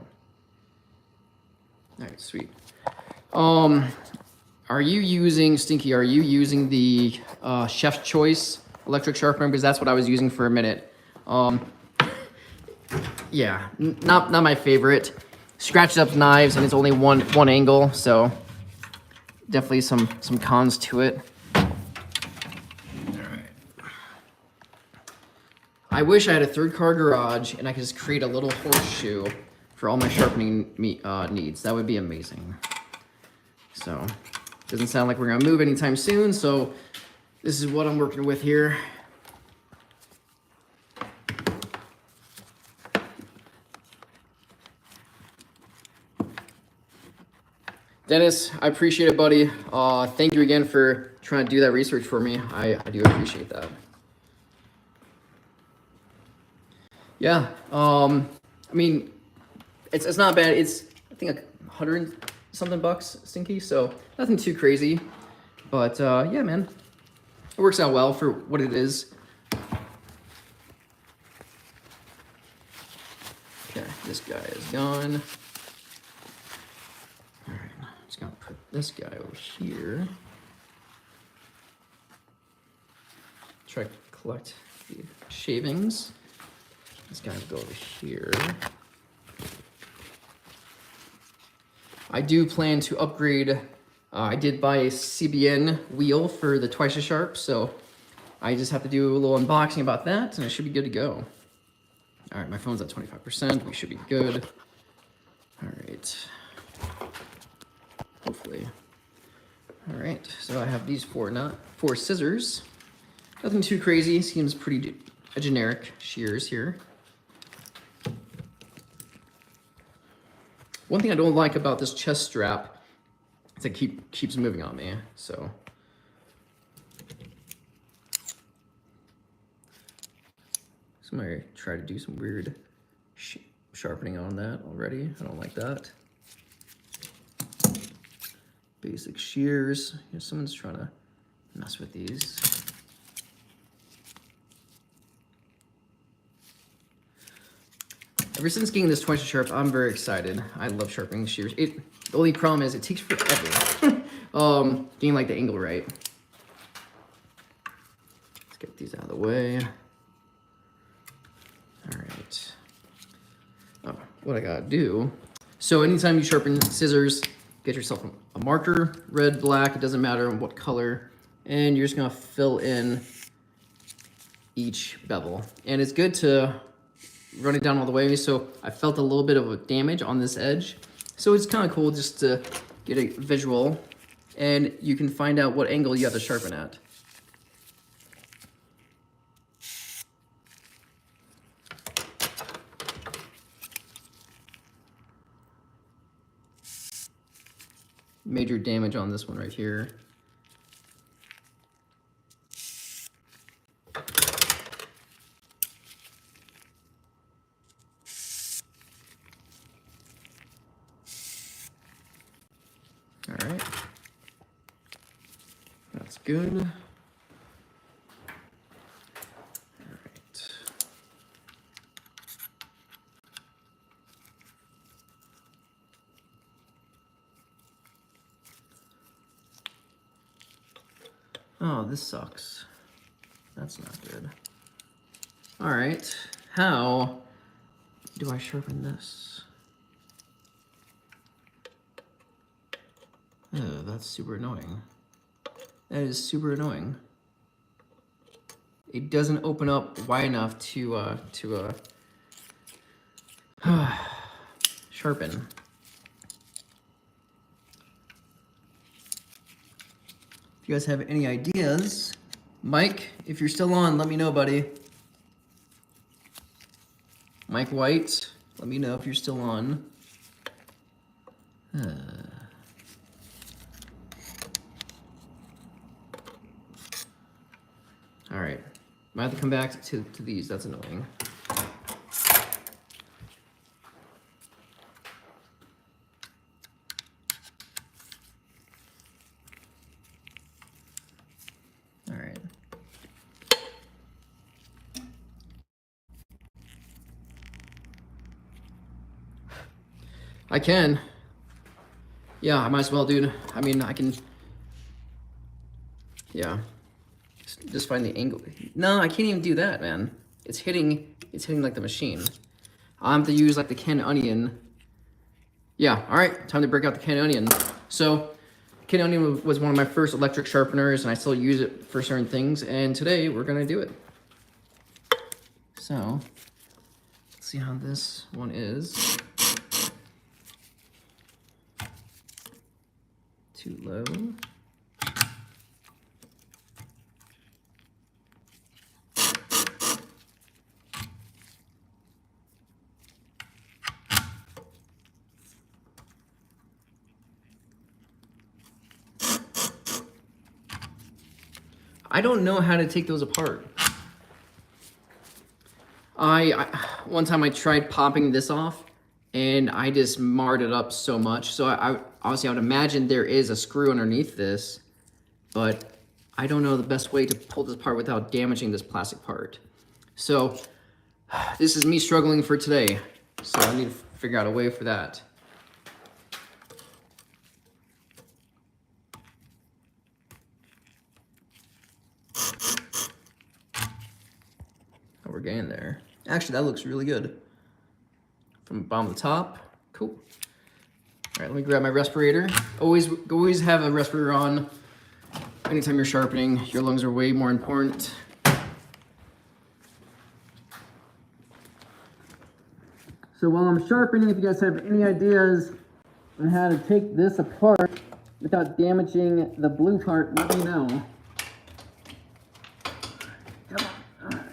All right, sweet. Are you using, Stinky, are you using the Chef's Choice electric sharpener? Because that's what I was using for a minute. Yeah, not my favorite. Scratched up knives and it's only one angle, so definitely some cons to it. All right. I wish I had a third car garage and I could just create a little horseshoe for all my sharpening needs. That would be amazing. So, doesn't sound like we're gonna move anytime soon, so this is what I'm working with here. Dennis, I appreciate it, buddy. Thank you again for trying to do that research for me. I do appreciate that. Yeah, I mean, it's not bad. It's, I think, like 100 something bucks, Stinky, so nothing too crazy. But yeah, man, it works out well for what it is. Okay, this guy is gone. All right, I'm just gonna put this guy over here. Try to collect the shavings. This guy will go over here. I do plan to upgrade. I did buy a CBN wheel for the twice as sharp, so I just have to do a little unboxing about that, and it should be good to go. All right, my phone's at 25%. We should be good. All right. Hopefully. All right, so I have these four scissors. Nothing too crazy. Seems pretty generic shears here. One thing I don't like about this chest strap is it keeps moving on me, so. Somebody try to do some weird sharpening on that already. I don't like that. Basic shears. Here's someone's trying to mess with these. Ever since getting this twice as sharp, I'm very excited. I love sharpening shears. The only problem is it takes forever. Getting like the angle right. Let's get these out of the way. All right. Oh, what I gotta do. So anytime you sharpen scissors, get yourself a marker, red, black, it doesn't matter what color, and you're just gonna fill in each bevel. And it's good to run it down all the way. So I felt a little bit of a damage on this edge. So it's kind of cool just to get a visual, and you can find out what angle you have to sharpen at. Major damage on this one right here. All right, that's good. All right. Oh, this sucks. That's not good. All right, how do I sharpen this? Oh, that's super annoying. That is super annoying. It doesn't open up wide enough to sharpen. If you guys have any ideas, Mike, if you're still on, let me know, buddy. Mike White, let me know if you're still on. All right, might have to come back to these. That's annoying. All right. I can. Yeah, I might as well, dude. I mean, I can. Yeah. Just find the angle. No, I can't even do that, man. It's hitting like the machine. I'll have to use like the canned onion. Yeah, all right, time to break out the canned onion. So, canned onion was one of my first electric sharpeners, and I still use it for certain things, and today we're gonna do it. So, let's see how this one is. Too low. I don't know how to take those apart. One time I tried popping this off and I just marred it up so much. So I obviously I would imagine there is a screw underneath this, but I don't know the best way to pull this apart without damaging this plastic part. So this is me struggling for today. So I need to figure out a way for that. Oh, we're getting there. Actually, that looks really good. From the bottom to the top, cool. All right, let me grab my respirator. Always have a respirator on. Anytime you're sharpening, your lungs are way more important. So while I'm sharpening, if you guys have any ideas on how to take this apart without damaging the blue part, let me know. Come on. All right.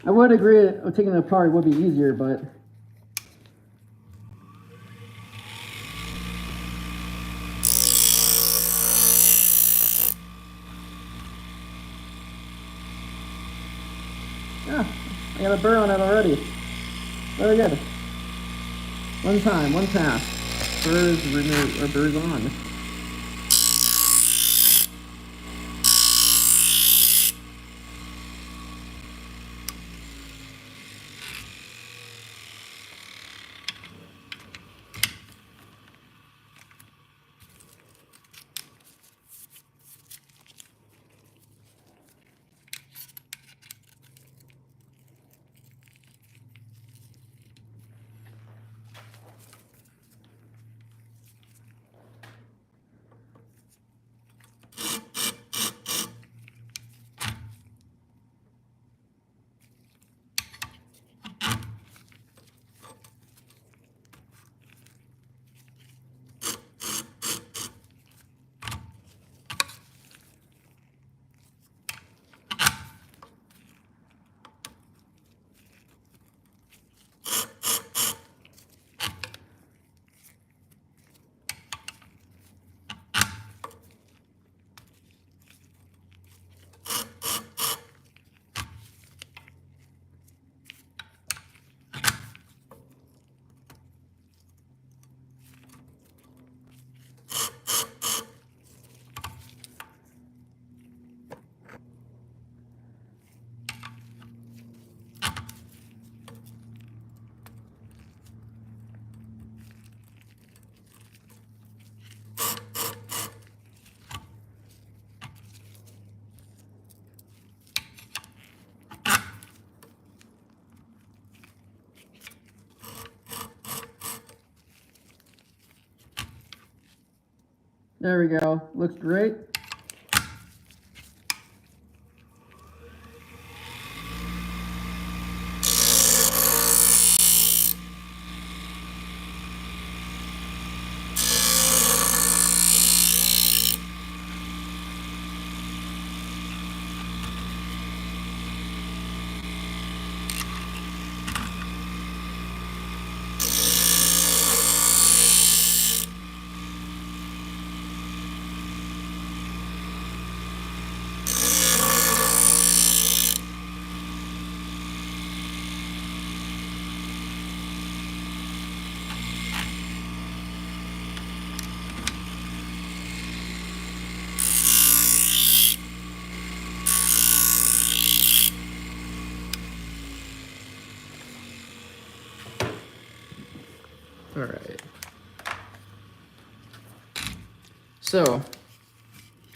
I would agree taking it apart would be easier, but yeah, I got a burr on it already. Very good. One time, one pass. Burrs removed, or burrs on. There we go. Looks great. All right. So,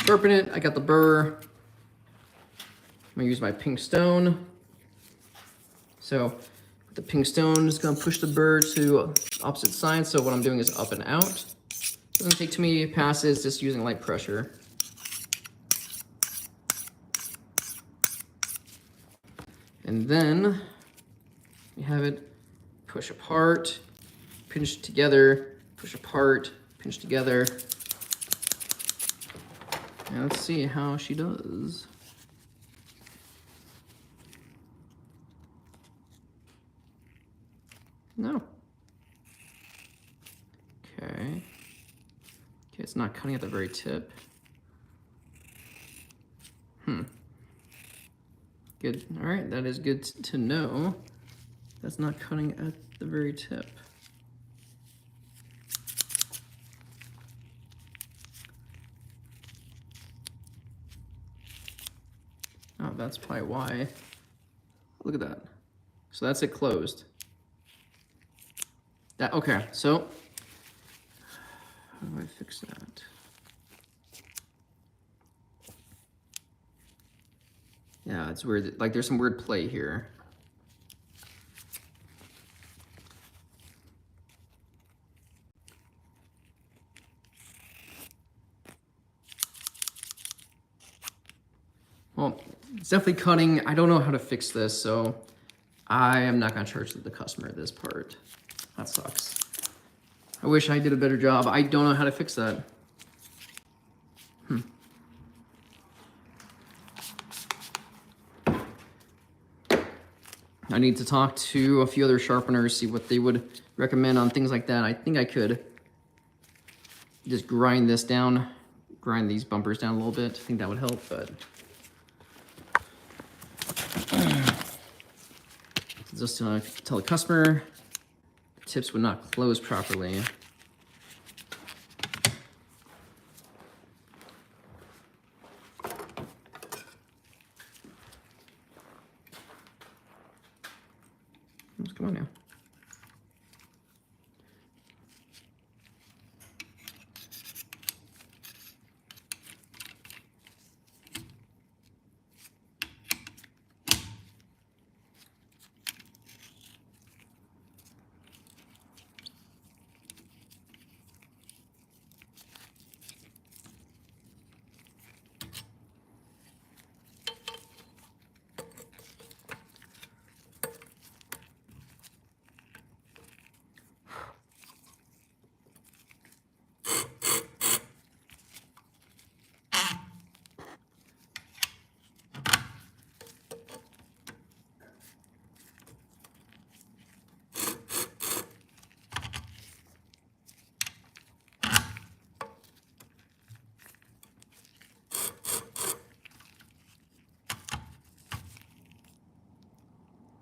sharpen it. I got the burr. I'm gonna use my pink stone. So, with the pink stone, just gonna push the burr to opposite sides. So what I'm doing is up and out. Doesn't take too many passes, just using light pressure. And then you have it push apart, pinch together, push apart, pinch together. And let's see how she does. No. Okay. Okay, it's not cutting at the very tip. Good. All right, that is good to know. That's not cutting at the very tip. Oh, that's probably why. Look at that. So that's it closed. That okay, so how do I fix that? Yeah, it's weird. Like there's some weird play here. Well, it's definitely cutting. I don't know how to fix this, so I am not gonna charge the customer this part. That sucks. I wish I did a better job. I don't know how to fix that. I need to talk to a few other sharpeners, see what they would recommend on things like that. I think I could just grind this down, grind these bumpers down a little bit. I think that would help, but just to tell the customer, tips would not close properly. Come on now.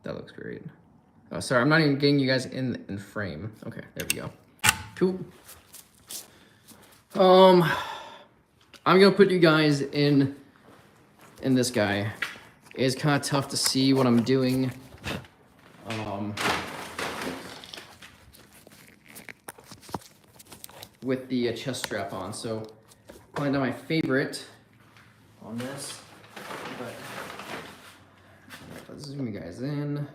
That looks great. Oh, sorry, I'm not even getting you guys in frame. Okay, there we go. Cool. I'm gonna put you guys in this guy. It's kind of tough to see what I'm doing. With the chest strap on, so probably not my favorite on this, but let's zoom you guys in.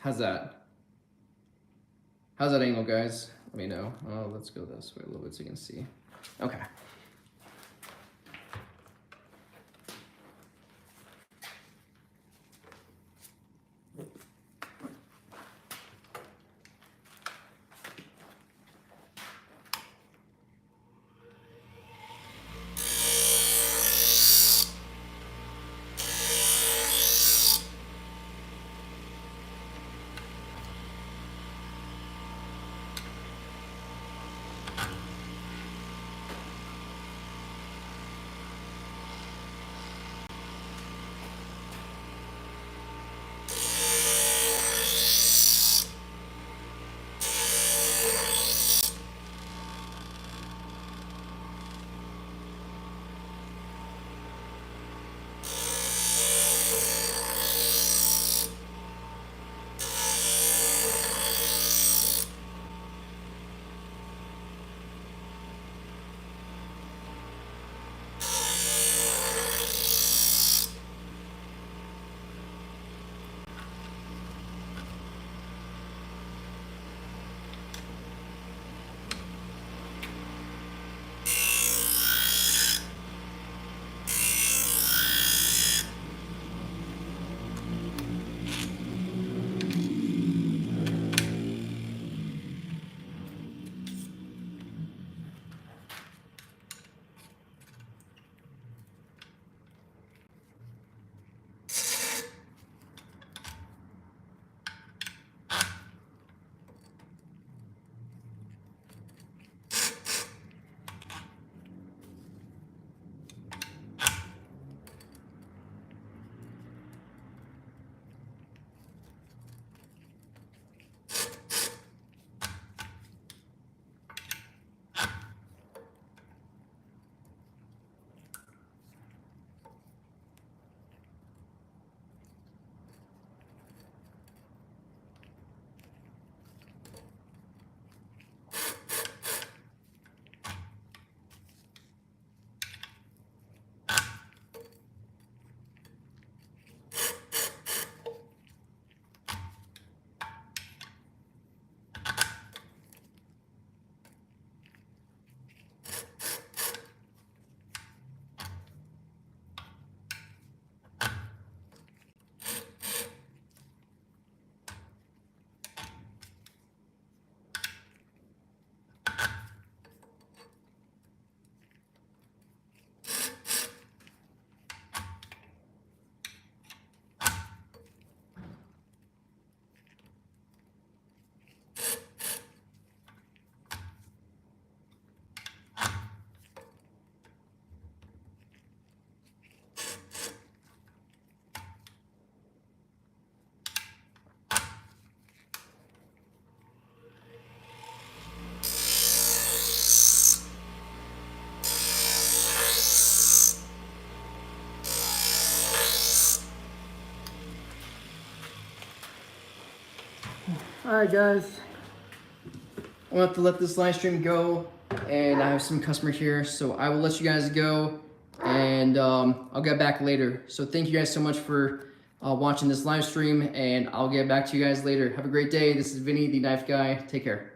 How's that? How's that angle, guys? Let me know. Oh, let's go this way a little bit so you can see. Okay. All right, guys. I'll have to let this live stream go, and I have some customer here, so I will let you guys go, and I'll get back later. So thank you guys so much for watching this live stream, and I'll get back to you guys later. Have a great day. This is Vinny, the Knife Guy. Take care.